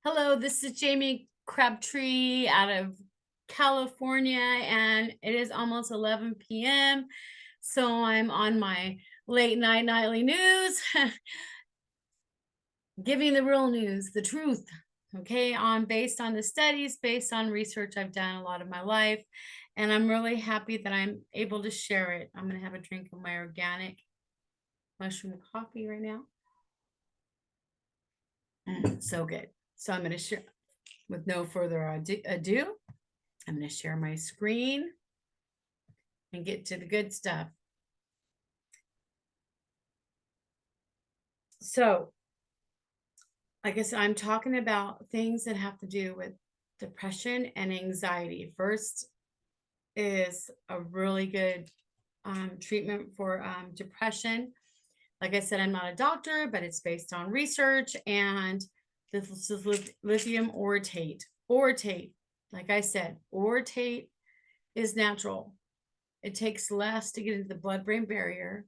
Hello, this is Jamie Crabtree out of California, and it is almost 11 p.m. So I'm on my late night nightly news, giving the real news, the truth. Okay, on based on the studies, based on research I've done a lot of my life, and I'm really happy that I'm able to share it. I'm going to have a drink of my organic mushroom coffee right now. So good. So I'm going to share with no further ado. I'm going to share my screen and get to the good stuff. So, like I said, I'm talking about things that have to do with depression and anxiety. First is a really good treatment for depression. Like I said, I'm not a doctor, but it's based on research, and this is lithium orotate. Orotate, like I said, orotate is natural. It takes less to get into the blood-brain barrier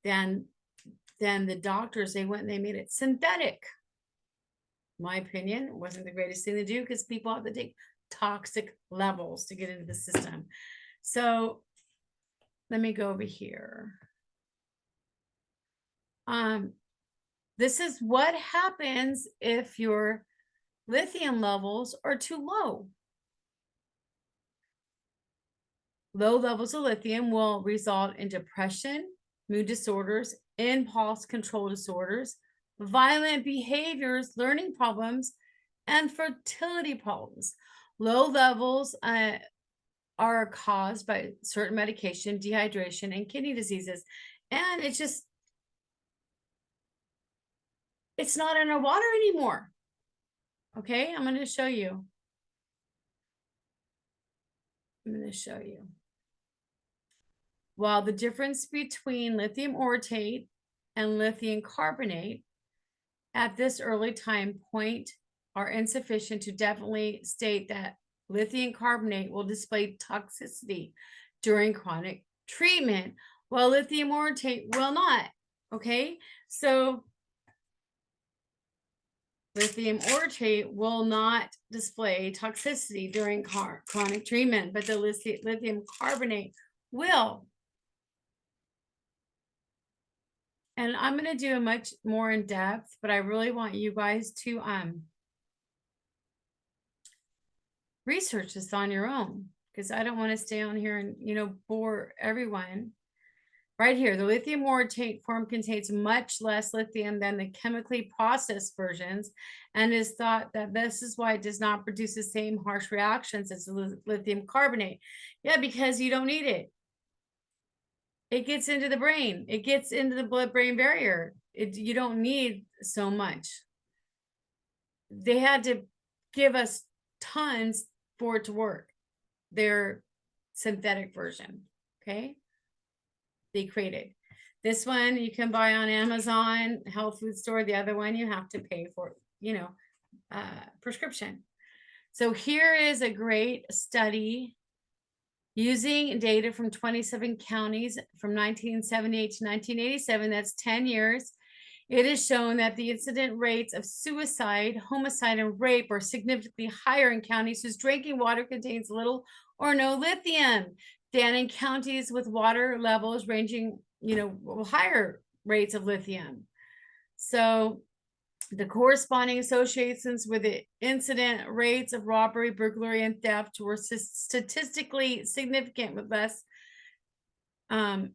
than the doctors. They went and they made it synthetic. In my opinion, it wasn't the greatest thing to do because people have to take toxic levels to get into the system. So let me go over here. This is what happens if your lithium levels are too low. Low levels of lithium will result in depression, mood disorders, impulse control disorders, violent behaviors, learning problems, and fertility problems. Low levels are caused by certain medication, dehydration, and kidney diseases. And it's not in our water anymore. Okay, I'm going to show you. While the difference between lithium orotate and lithium carbonate at this early time point are insufficient to definitely state that lithium carbonate will display toxicity during chronic treatment, while lithium orotate will not. Okay, so lithium orotate will not display toxicity during chronic treatment, but the lithium carbonate will. And I'm going to do a much more in depth, but I really want you guys to research this on your own, because I don't want to stay on here and, bore everyone. Right here, the lithium orotate form contains much less lithium than the chemically processed versions, and is thought that this is why it does not produce the same harsh reactions as the lithium carbonate. Yeah, because you don't need it. It gets into the brain. It gets into the blood-brain barrier. You don't need so much. They had to give us tons for it to work. Their synthetic version, okay? They created. This one you can buy on Amazon, health food store. The other one you have to pay for, prescription. So here is a great study using data from 27 counties from 1978 to 1987. That's 10 years. It is shown that the incident rates of suicide, homicide, and rape are significantly higher in counties whose drinking water contains little or no lithium than in counties with water levels ranging, higher rates of lithium. So the corresponding associations with the incident rates of robbery, burglary, and theft were statistically significant with less. I'm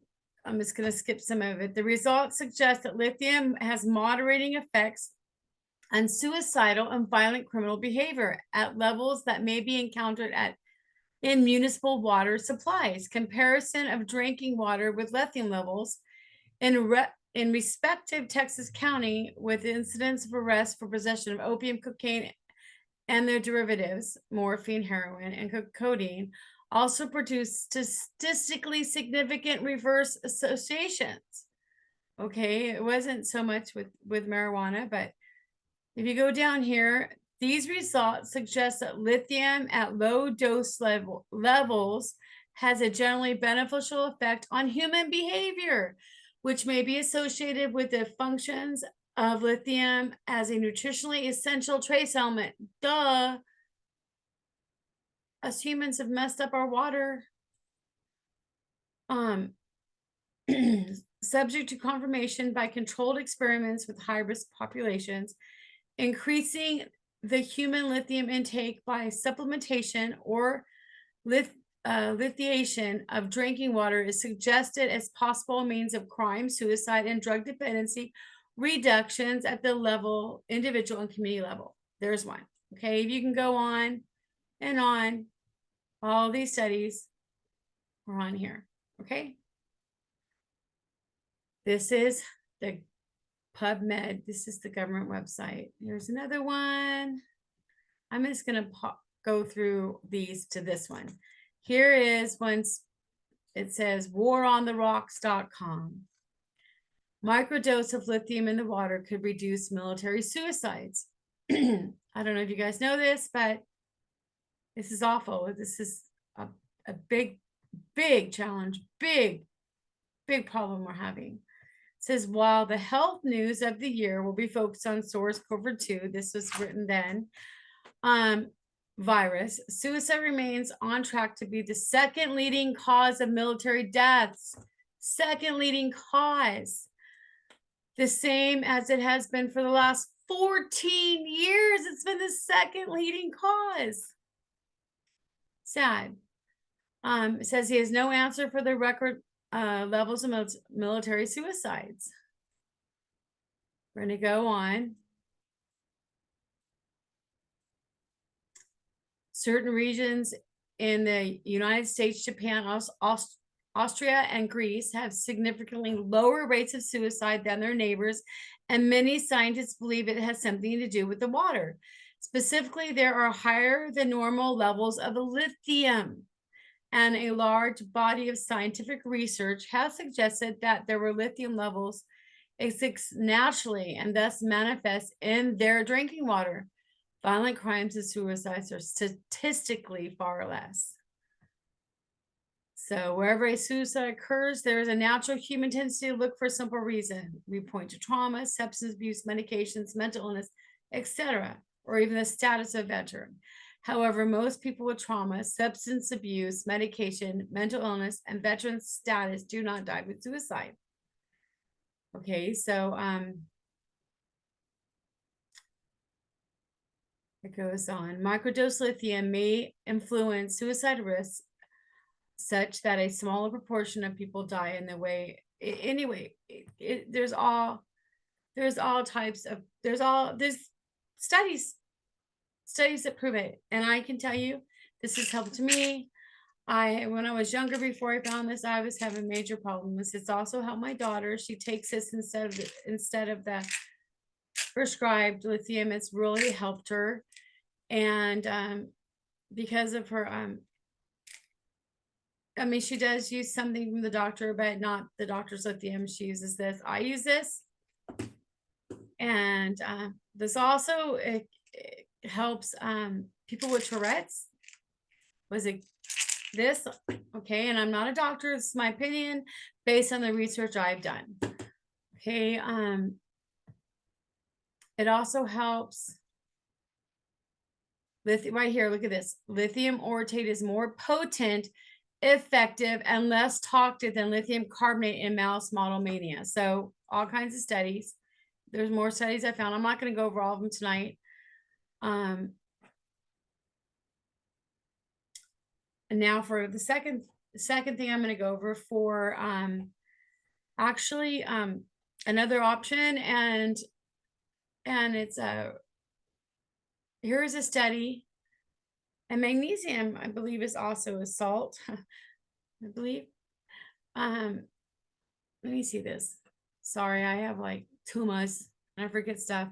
just going to skip some of it. The results suggest that lithium has moderating effects on suicidal and violent criminal behavior at levels that may be encountered in municipal water supplies. Comparison of drinking water with lithium levels in respective Texas county with incidents of arrest for possession of opium, cocaine, and their derivatives, morphine, heroin, and codeine, also produce statistically significant reverse associations. Okay, it wasn't so much with marijuana, but if you go down here, these results suggest that lithium at low dose levels has a generally beneficial effect on human behavior, which may be associated with the functions of lithium as a nutritionally essential trace element. Duh. Us humans have messed up our water. Subject to confirmation by controlled experiments with high-risk populations, increasing the human lithium intake by supplementation or lithiation of drinking water is suggested as possible means of crime, suicide, and drug dependency reductions at the level, individual and community level. There's one. Okay, you can go on and on. All these studies are on here. Okay. This is the PubMed. This is the government website. Here's another one. I'm just going to go through these to this one. Here is once it says warontherocks.com. Microdose of lithium in the water could reduce military suicides. I don't know if you guys know this, but this is awful. This is a big, big challenge, big problem we're having. It says, while the health news of the year will be focused on SARS-CoV-2, this was written then, virus, suicide remains on track to be the second leading cause of military deaths. Second leading cause. The same as it has been for the last 14 years. It's been the second leading cause. Sad. It says he has no answer for the record levels of military suicides. We're going to go on. Certain regions in the United States, Japan, Austria, and Greece have significantly lower rates of suicide than their neighbors, and many scientists believe it has something to do with the water. Specifically, there are higher than normal levels of lithium, and a large body of scientific research has suggested that there were lithium levels exist naturally and thus manifest in their drinking water. Violent crimes and suicides are statistically far less. So wherever a suicide occurs, there is a natural human tendency to look for a simple reason. We point to trauma, substance abuse, medications, mental illness, etc., or even the status of veteran. However, most people with trauma, substance abuse, medication, mental illness, and veteran status do not die with suicide. Okay, so it goes on. Microdose lithium may influence suicide risks such that a smaller proportion of people die in the way. Anyway, there's all types of, there's studies that prove it. And I can tell you, this has helped me. When I was younger, before I found this, I was having major problems. It's also helped my daughter. She takes this instead of the prescribed lithium. It's really helped her. And because of her, I mean, she does use something from the doctor, but not the doctor's lithium. She uses this. I use this. And this also, it helps people with Tourette's. Was it this? Okay, and I'm not a doctor. This is my opinion based on the research I've done. Okay, it also helps. Lithium, right here, look at this. Lithium orotate is more potent, effective, and less toxic than lithium carbonate in mouse model mania. So all kinds of studies. There's more studies I found. I'm not going to go over all of them tonight. And now for the second thing I'm going to go over for actually another option, and it's here's a study. And magnesium, I believe, is also a salt. I believe. Let me see this. Sorry, I have like tumas and I forget stuff.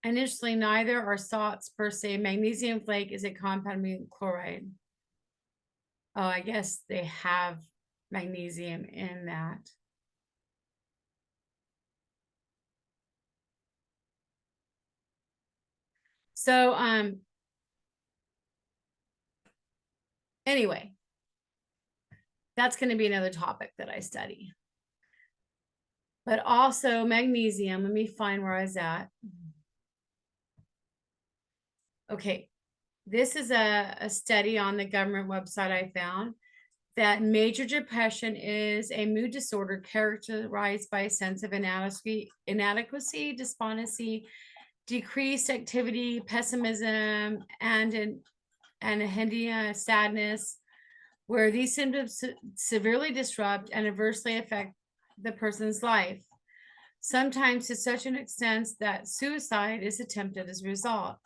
Initially, neither are salts per se. Magnesium flake is a compound with chloride. Oh, I guess they have magnesium in that. So, anyway, That's going to be another topic that I study. But also magnesium. Let me find where I was at. Okay. This is a study on the government website I found that major depression is a mood disorder characterized by a sense of inadequacy, despondency, decreased activity, pessimism, and a sadness, where these symptoms severely disrupt and adversely affect the person's life, sometimes to such an extent that suicide is attempted as a result.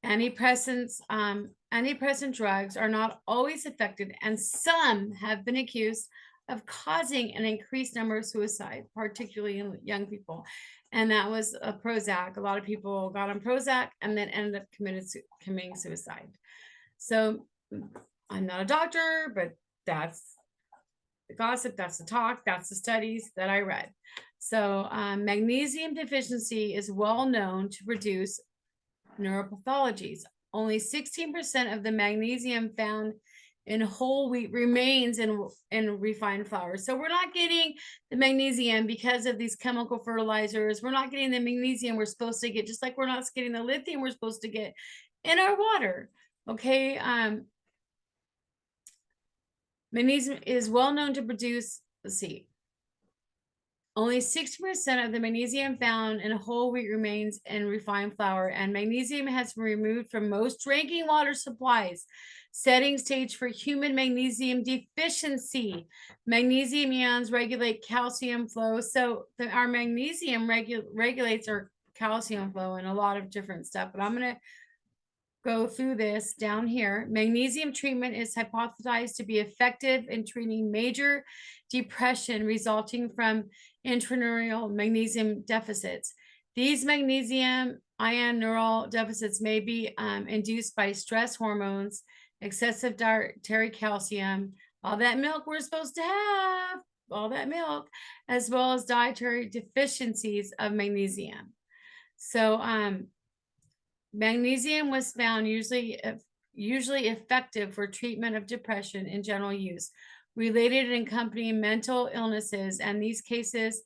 Antidepressant drugs are not always effective, and some have been accused of causing an increased number of suicide, particularly in young people. And that was a Prozac. A lot of people got on Prozac and then ended up committing suicide. So I'm not a doctor, but that's the gossip, that's the talk, that's the studies that I read. So magnesium deficiency is well known to produce neuropathologies. Only 16% of the magnesium found in whole wheat remains in refined flour. So we're not getting the magnesium because of these chemical fertilizers. We're not getting the magnesium we're supposed to get, just like we're not getting the lithium we're supposed to get in our water. Okay. Magnesium is well known to produce, let's see, only 60% of the magnesium found in whole wheat remains in refined flour, and magnesium has been removed from most drinking water supplies, setting stage for human magnesium deficiency. Magnesium ions regulate calcium flow. So our magnesium regulates our calcium flow and a lot of different stuff, but I'm going to go through this down here. Magnesium treatment is hypothesized to be effective in treating major depression resulting from intracranial magnesium deficits. These magnesium ion neural deficits may be induced by stress hormones, excessive dietary calcium, all that milk we're supposed to have, all that milk, as well as dietary deficiencies of magnesium. So magnesium was found usually effective for treatment of depression in general use, related and accompanying mental illnesses, and these cases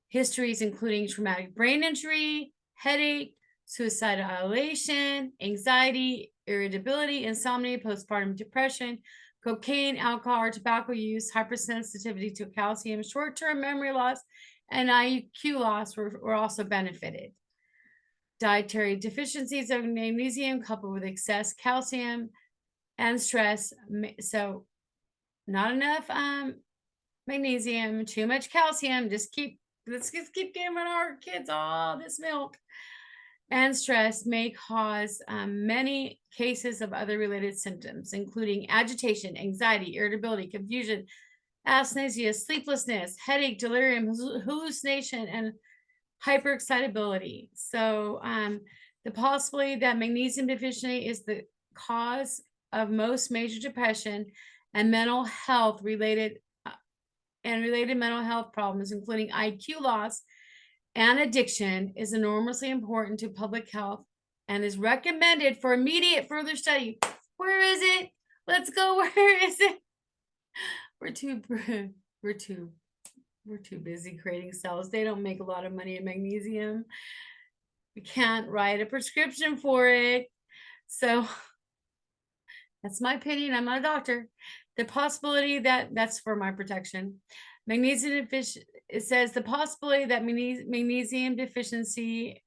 histories including traumatic brain injury, headache, suicidal ideation, anxiety, irritability, insomnia, postpartum depression, cocaine, alcohol, or tobacco use, hypersensitivity to calcium, short-term memory loss, and IQ loss were also benefited. Dietary deficiencies of magnesium coupled with excess calcium and stress. So not enough magnesium, too much calcium. Let's just keep giving our kids all this milk. And stress may cause many cases of other related symptoms, including agitation, anxiety, irritability, confusion, anosmia, sleeplessness, headache, delirium, hallucination, and hyperexcitability. So the possibility that magnesium deficiency is the cause of most major depression and mental health related mental health problems, including IQ loss and addiction, is enormously important to public health and is recommended for immediate further study. Where is it? Let's go. Where is it? We're too busy creating cells. They don't make a lot of money in magnesium. We can't write a prescription for it. So that's my opinion. I'm not a doctor. The possibility that's for my protection. Magnesium deficiency, it says the possibility that magnesium deficiency,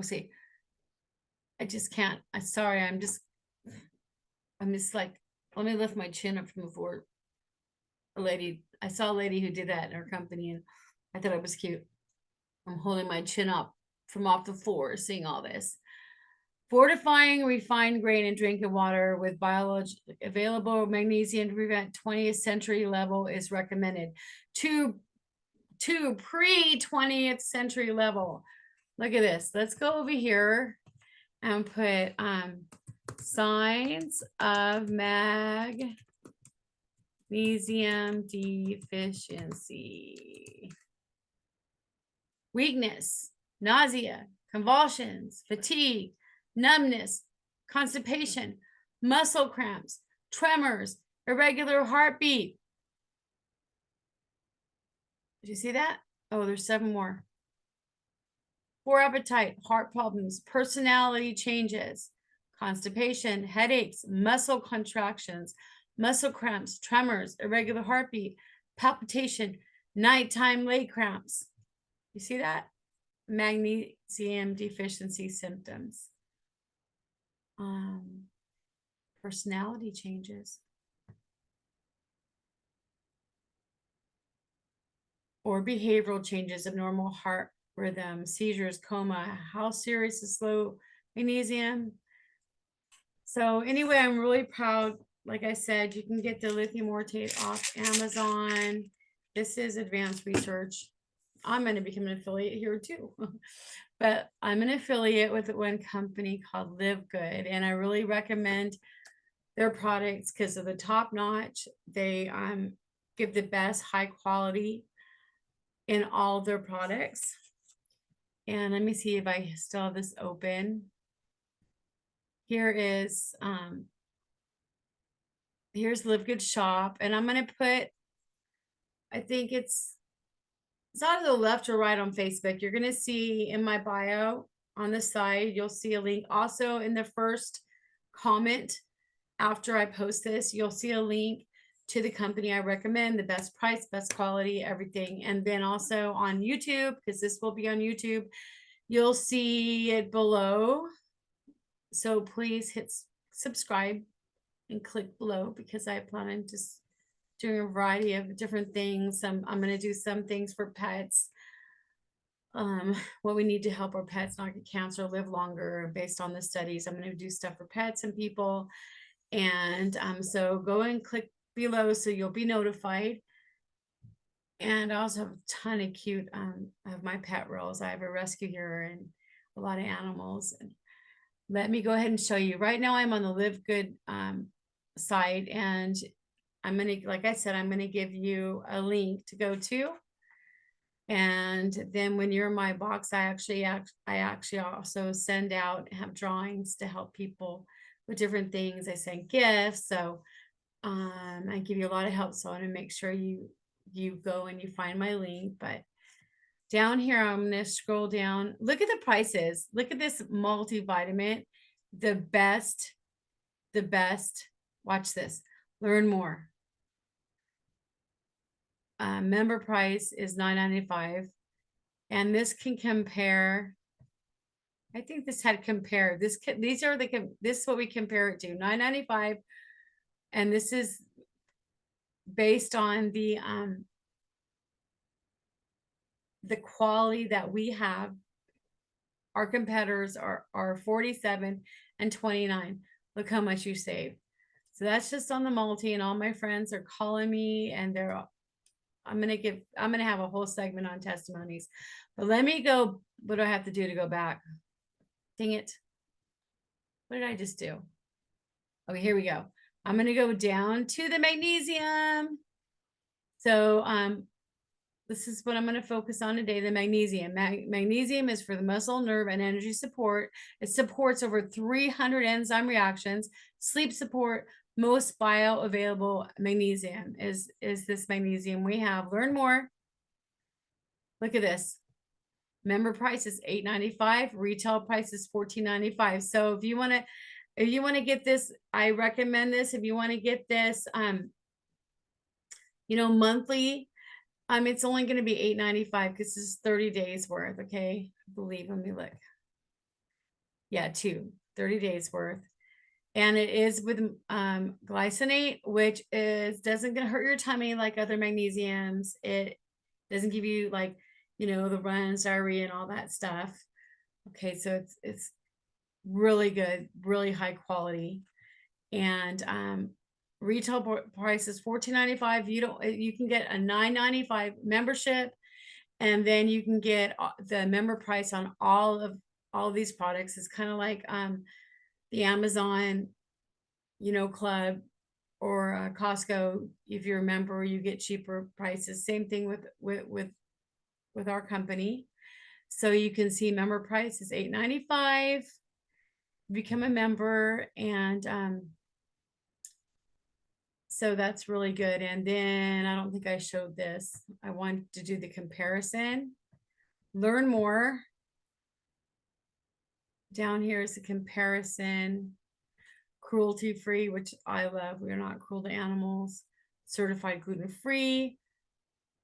see, I just can't. I'm sorry. I'm just like, let me lift my chin up from the floor. I saw a lady who did that in her company, and I thought it was cute. I'm holding my chin up from off the floor, seeing all this. Fortifying refined grain and drinking water with biologically available magnesium to prevent 20th century level is recommended. To pre-20th century level. Look at this. Let's go over here and put signs of magnesium deficiency. Weakness, nausea, convulsions, fatigue, numbness, constipation, muscle cramps, tremors, irregular heartbeat, Did you see that? Oh, there's 7 more. Poor appetite, heart problems, personality changes, constipation, headaches, muscle contractions, muscle cramps, tremors, irregular heartbeat, palpitation, nighttime leg cramps. You see that? Magnesium deficiency symptoms. Personality changes. Or behavioral changes, abnormal heart rhythm, seizures, coma. How serious is low magnesium? So anyway, I'm really proud. Like I said, you can get the lithium orotate off Amazon. This is advanced research. I'm going to become an affiliate here too. But I'm an affiliate with one company called Live Good, and I really recommend their products because of the top notch. They give the best high quality in all their products. And let me see if I still have this open. Here is here's Live Good Shop, and I'm going to put, I think it's either the left or right on Facebook. You're going to see in my bio on the side, you'll see a link. Also in the first comment after I post this, you'll see a link to the company I recommend, the best price, best quality, everything. And then also on YouTube, because this will be on YouTube, you'll see it below. So please hit subscribe and click below, because I plan on just doing a variety of different things. I'm going to do some things for pets. What we need to help our pets not get cancer, live longer based on the studies. I'm going to do stuff for pets and people. And so go and click below so you'll be notified. And I also have a ton of cute of my pet rolls. I have a rescue here and a lot of animals. And let me go ahead and show you. Right now I'm on the Live Good site, and I'm gonna, like I said, I'm gonna give you a link to go to. And then when you're in my box, I actually also send out, have drawings to help people with different things. I send gifts, so I give you a lot of help. So I want to make sure you go and you find my link. But down here, I'm going to scroll down. Look at the prices. Look at this multivitamin, the best. Watch this. Learn more. Member price is $9.95, and this can compare. I think this had compared. These are this is what we compare it to. $9.95, and this is based on the quality that we have. Our competitors are 47 and 29. Look how much you save. So that's just on the multi, and all my friends are calling me, and I'm gonna have a whole segment on testimonies. But let me go. What do I have to do to go back? Dang it. What did I just do? Okay, here we go. I'm gonna go down to the magnesium. So this is what I'm going to focus on today, the magnesium. Magnesium is for the muscle, nerve, and energy support. It supports over 300 enzyme reactions, sleep support. Most bioavailable magnesium is this magnesium we have. Learn more. Look at this. Member price is $8.95. Retail price is $14.95. So if you want to get this, I recommend this. If you want to get this, monthly, it's only going to be $8.95 because this is 30 days worth. Okay. I believe, let me look. Yeah, 30 days worth. And it is with glycinate, which doesn't gonna hurt your tummy like other magnesiums. It doesn't give you the runs, diarrhea, and all that stuff. Okay, so it's really good, really high quality. And retail price is $14.95. You can get a $9.95 membership, and then you can get the member price on all of these products. It's kind of like the Amazon club or Costco. If you're a member, you get cheaper prices. Same thing with our company. So you can see member price is $8.95. Become a member, and So that's really good. And then I don't think I showed this. I want to do the comparison. Learn more. Down here is the comparison. Cruelty free, which I love. We are not cruel to animals. Certified gluten free.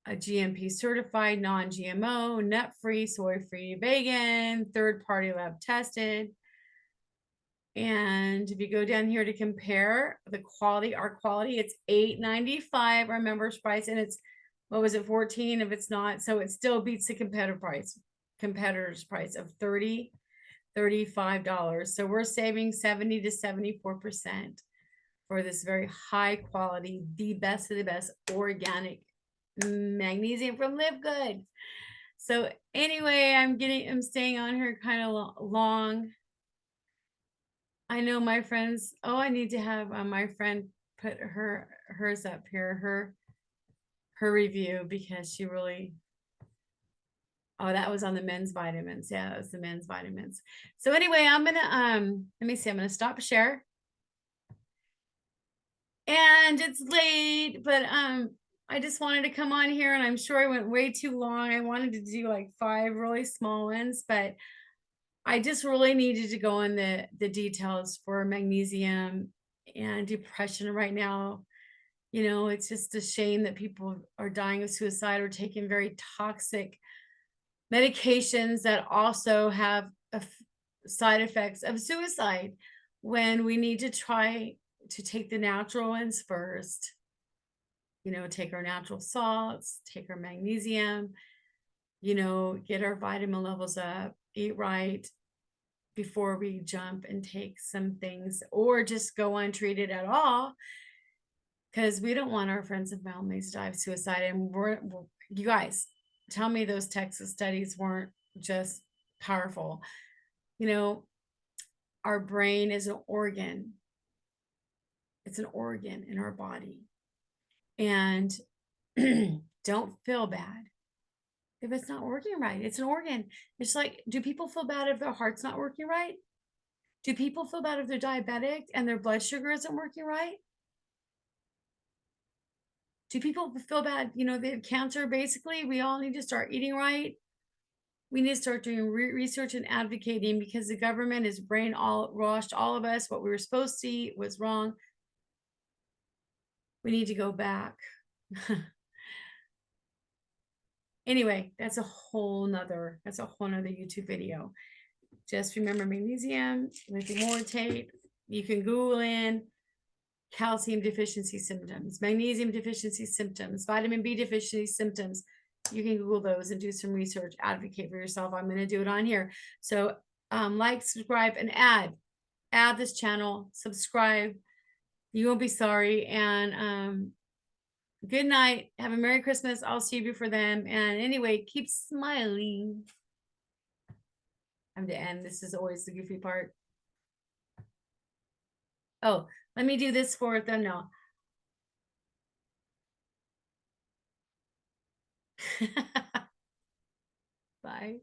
A GMP certified, non-GMO, nut free, soy free, vegan, third party lab tested. And if you go down here to compare the quality, our quality, it's $8.95, our members price, and it's, what was it, 14 if it's not, so it still beats the competitor's price of $35. So we're saving 70 to 74% for this very high quality, the best of the best organic magnesium from Live Good. So anyway, I'm staying on here kind of long. I know my friends, oh, I need to have my friend put hers up here, her review, because she really, oh, that was on the men's vitamins. Yeah, that was the men's vitamins. So anyway, I'm gonna let me see, I'm gonna stop share. And it's late, but I just wanted to come on here, and I'm sure I went way too long. I wanted to do like 5 really small ones, but I just really needed to go in the details for magnesium and depression right now. You know, it's just a shame that people are dying of suicide or taking very toxic medications that also have side effects of suicide, when we need to try to take the natural ones first. You know, take our natural salts, take our magnesium, you know, get our vitamin levels up, eat right before we jump and take some things, or just go untreated at all, because we don't want our friends and families to die of suicide. And you guys, tell me those Texas studies weren't just powerful. You know, our brain is an organ. It's an organ in our body. And don't feel bad if it's not working right. It's an organ. It's like, do people feel bad if their heart's not working right? Do people feel bad if they're diabetic and their blood sugar isn't working right? Do people feel bad, you know, they have cancer? Basically, we all need to start eating right. We need to start doing research and advocating, because the government has brainwashed all of us. What we were supposed to eat was wrong. We need to go back. Anyway, that's a whole nother YouTube video. Just remember magnesium, lithium orotate. You can Google in calcium deficiency symptoms, magnesium deficiency symptoms, vitamin B deficiency symptoms. You can Google those and do some research, advocate for yourself. I'm going to do it on here. So like, subscribe, and add this channel, subscribe. You won't be sorry. And good night. Have a Merry Christmas. I'll see you before then. And anyway, keep smiling. I'm to end. This is always the goofy part. Oh, let me do this for them now. Bye.